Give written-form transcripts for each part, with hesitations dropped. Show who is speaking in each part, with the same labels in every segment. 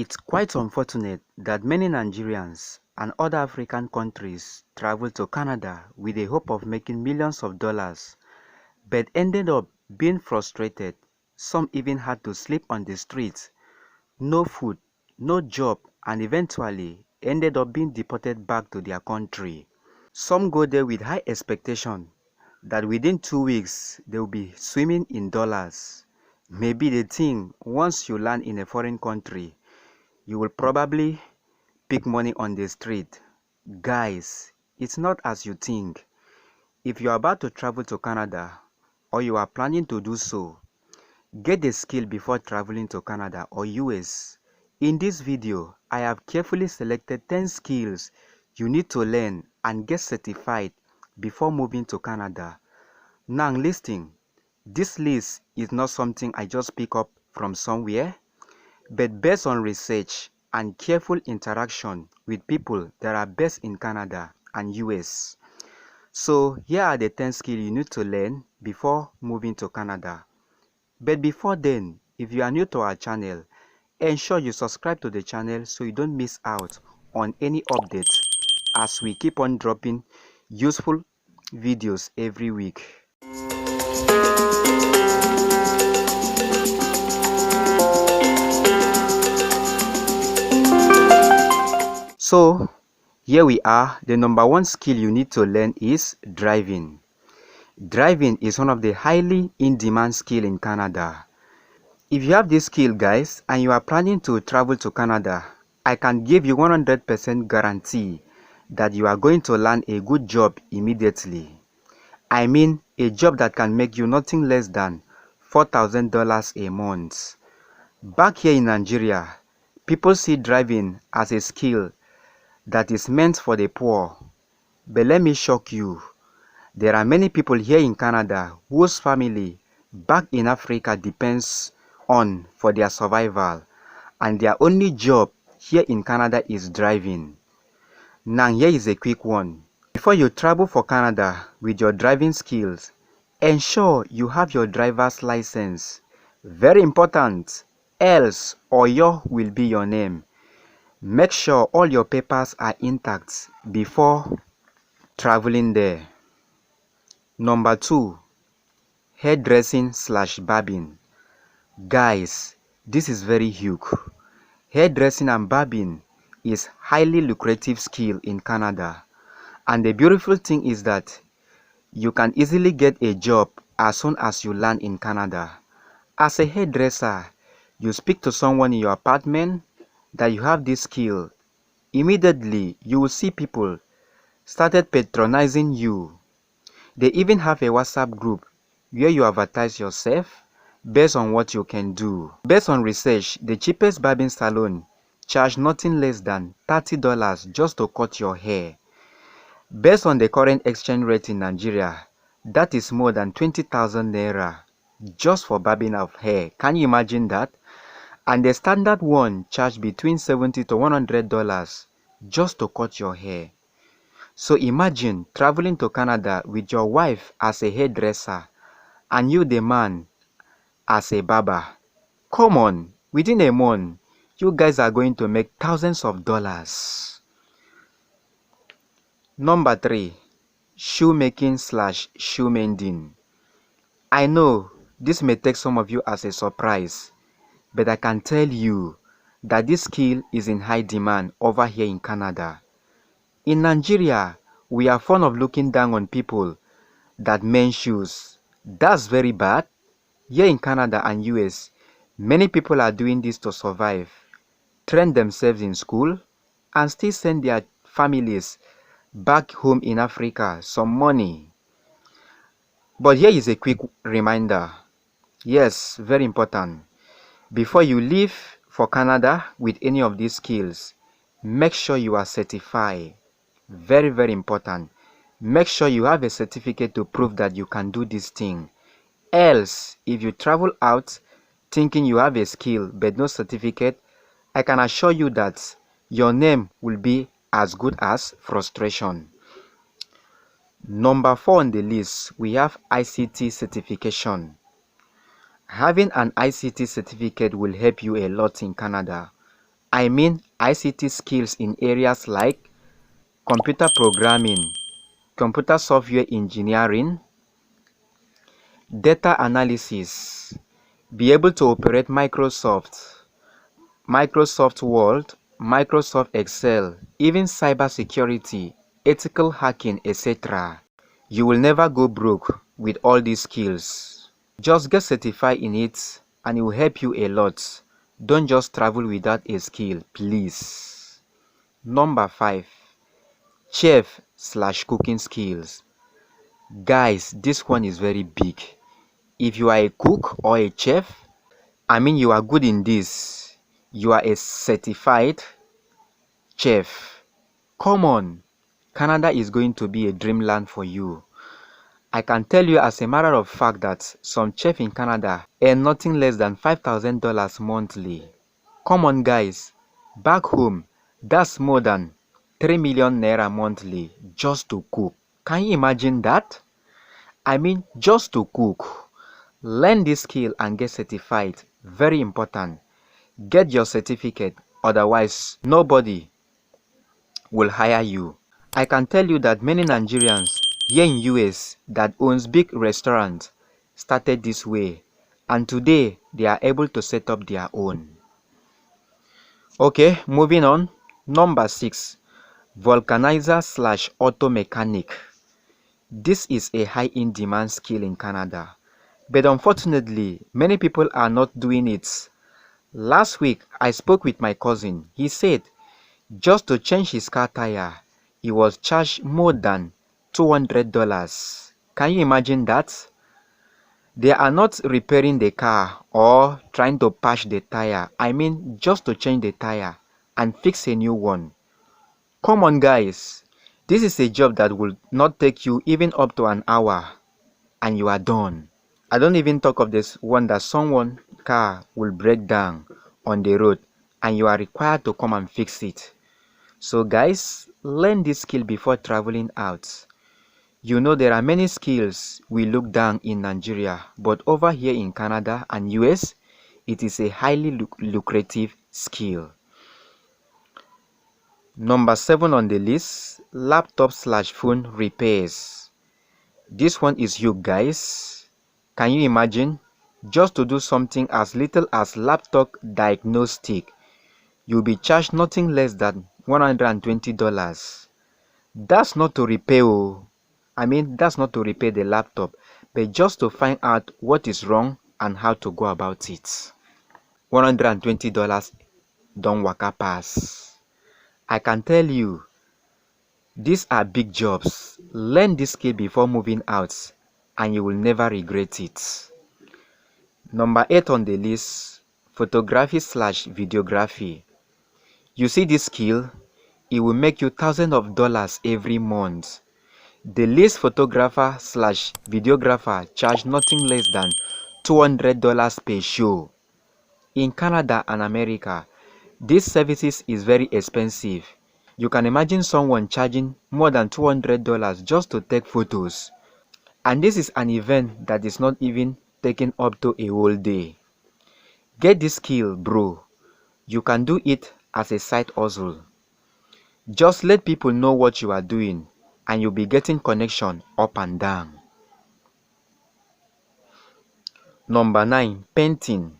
Speaker 1: It's quite unfortunate that many Nigerians and other African countries travel to Canada with the hope of making millions of dollars, but ended up being frustrated. Some even had to sleep on the streets, no food, no job, and eventually ended up being deported back to their country. Some go there with high expectation that within 2 weeks they will be swimming in dollars. Maybe they think once you land in a foreign country, you will probably pick money on the street. Guys, it's not as you think. If you are about to travel to Canada or you are planning to do so, get the skill before traveling to Canada or US. In this video, I have carefully selected 10 skills you need to learn and get certified before moving to Canada. Now listen, this list is not something I just pick up from somewhere, but based on research and careful interaction with people that are based in Canada and US. So here are the 10 skills you need to learn before moving to Canada. But before then, if you are new to our channel, ensure you subscribe to the channel so you don't miss out on any updates as we keep on dropping useful videos every week. So here we are. The number one skill you need to learn is driving. Driving is one of the highly in-demand skills in Canada. If you have this skill, guys, and you are planning to travel to Canada, I can give you 100% guarantee that you are going to land a good job immediately. I mean, a job that can make you nothing less than $4,000 a month. Back here in Nigeria, people see driving as a skill that is meant for the poor. But let me shock you. There are many people here in Canada whose family back in Africa depends on for their survival, and their only job here in Canada is driving. Now here is a quick one. Before you travel for Canada with your driving skills, ensure you have your driver's license. Very important, else Oyo will be your name. Make sure all your papers are intact before traveling there. Number 2, hairdressing/barbing. Guys, this is very huge. Hairdressing and barbing is highly lucrative skill in Canada, and the beautiful thing is that you can easily get a job as soon as you land in Canada. As a hairdresser, you speak to someone in your apartment that you have this skill. Immediately you will see people started patronizing you. They even have a WhatsApp group where you advertise yourself based on what you can do. Based on research, the cheapest barbing salon charge nothing less than $30 just to cut your hair. Based on the current exchange rate in Nigeria, that is more than 20,000 naira just for barbing of hair. Can you imagine that? And the standard one charge between $70 to $100 just to cut your hair. So imagine traveling to Canada with your wife as a hairdresser and you the man as a barber. Come on, within a month, you guys are going to make thousands of dollars. Number 3, shoemaking/shoe mending. I know this may take some of you as a surprise, but I can tell you that this skill is in high demand over here in Canada. In Nigeria, we are fond of looking down on people that mend shoes. That's very bad. Here in Canada and US, many people are doing this to survive, train themselves in school, and still send their families back home in Africa some money. But here is a quick reminder. Yes, very important. Before you leave for Canada with any of these skills, make sure you are certified. Very, very important. Make sure you have a certificate to prove that you can do this thing. Else, if you travel out thinking you have a skill but no certificate, I can assure you that your name will be as good as frustration. Number 4 on the list, we have ICT certification. Having an ICT certificate will help you a lot in Canada. I mean ICT skills in areas like computer programming, computer software engineering, data analysis, be able to operate Microsoft Word, Microsoft Excel, even cybersecurity, ethical hacking, etc. You will never go broke with all these skills. Just get certified in it and it will help you a lot. Don't just travel without a skill, please. Number 5. Chef/cooking skills. Guys, this one is very big. If you are a cook or a chef, I mean you are good in this. You are a certified chef. Come on, Canada is going to be a dreamland for you. I can tell you as a matter of fact that some chefs in Canada earn nothing less than $5,000 monthly. Come on guys, back home, that's more than 3 million naira monthly just to cook. Can you imagine that? I mean just to cook. Learn this skill and get certified. Very important. Get your certificate, otherwise nobody will hire you. I can tell you that many Nigerians here in US that owns big restaurants started this way, and today they are able to set up their own. Okay, moving on. Number 6. Vulcanizer/auto mechanic. This is a high in demand skill in Canada, but unfortunately many people are not doing it. Last week I spoke with my cousin. He said just to change his car tire, he was charged more than $200. Can you imagine that? They are not repairing the car or trying to patch the tire. I mean just to change the tire and fix a new one. Come on guys, this is a job that will not take you even up to an hour and you are done. I don't even talk of this one that someone car will break down on the road and you are required to come and fix it. So guys, learn this skill before traveling out. You know there are many skills we look down in Nigeria, but over here in Canada and US, it is a highly lucrative skill. Number 7 on the list, laptop/phone repairs. This one is you guys. Can you imagine? Just to do something as little as laptop diagnostic, you'll be charged nothing less than $120. That's not to repair, that's not to repair the laptop, but just to find out what is wrong and how to go about it. $120 don't waka pass. I can tell you, these are big jobs. Learn this skill before moving out and you will never regret it. Number 8 on the list, photography/videography. You see this skill? It will make you thousands of dollars every month. The least photographer/videographer charge nothing less than $200 per show. In Canada and America, these services is very expensive. You can imagine someone charging more than $200 just to take photos. And this is an event that is not even taking up to a whole day. Get this skill, bro. You can do it as a side hustle. Just let people know what you are doing and you'll be getting connection up and down. Number 9, painting.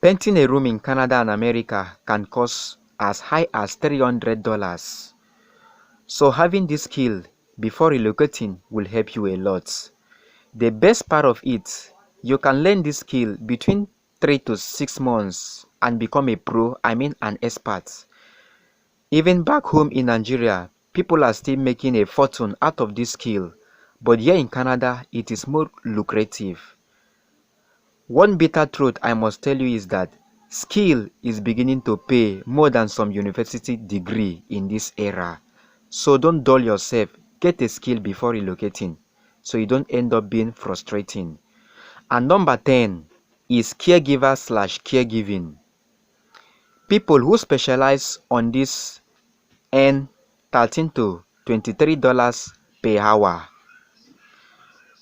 Speaker 1: Painting a room in Canada and America can cost as high as $300. So having this skill before relocating will help you a lot. The best part of it, you can learn this skill between 3 to 6 months and become a pro, an expert. Even back home in Nigeria, people are still making a fortune out of this skill, but here in Canada, it is more lucrative. One bitter truth I must tell you is that skill is beginning to pay more than some university degree in this era. So don't dull yourself, get a skill before relocating, so you don't end up being frustrating. And number 10 is caregiver/caregiving. People who specialize on this earn $13 to $23 per hour.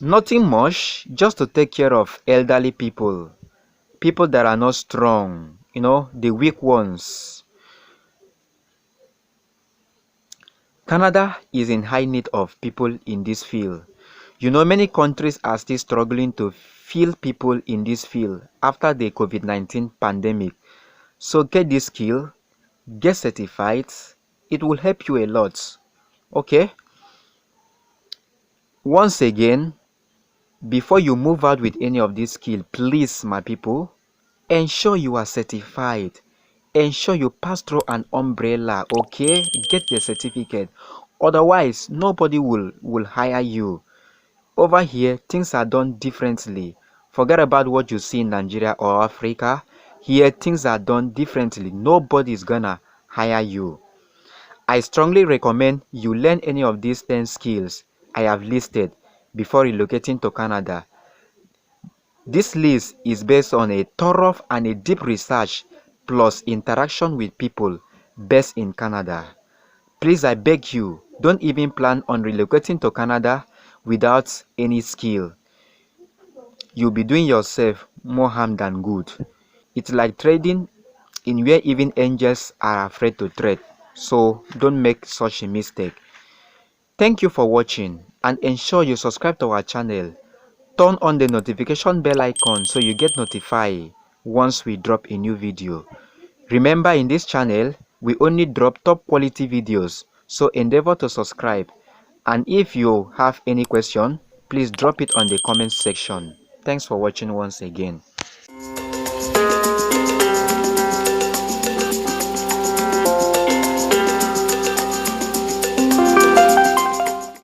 Speaker 1: Nothing much, just to take care of elderly people, people that are not strong, the weak ones. Canada is in high need of people in this field. Many countries are still struggling to fill people in this field after the COVID-19 pandemic. So get this skill, get certified. It will help you a lot. Okay? Once again, before you move out with any of this skill, please, my people, ensure you are certified. Ensure you pass through an umbrella, okay? Get your certificate. Otherwise, nobody will hire you. Over here, things are done differently. Forget about what you see in Nigeria or Africa. Here, things are done differently. Nobody is gonna hire you. I strongly recommend you learn any of these 10 skills I have listed before relocating to Canada. This list is based on a thorough and a deep research plus interaction with people based in Canada. Please, I beg you, don't even plan on relocating to Canada without any skill. You'll be doing yourself more harm than good. It's like trading in where even angels are afraid to trade. So don't make such a mistake. Thank you for watching and ensure you subscribe to our channel. Turn on the notification bell icon so you get notified once we drop a new video. Remember, in this channel, we only drop top quality videos, so endeavor to subscribe. And if you have any question, please drop it on the comment section. Thanks for watching once again.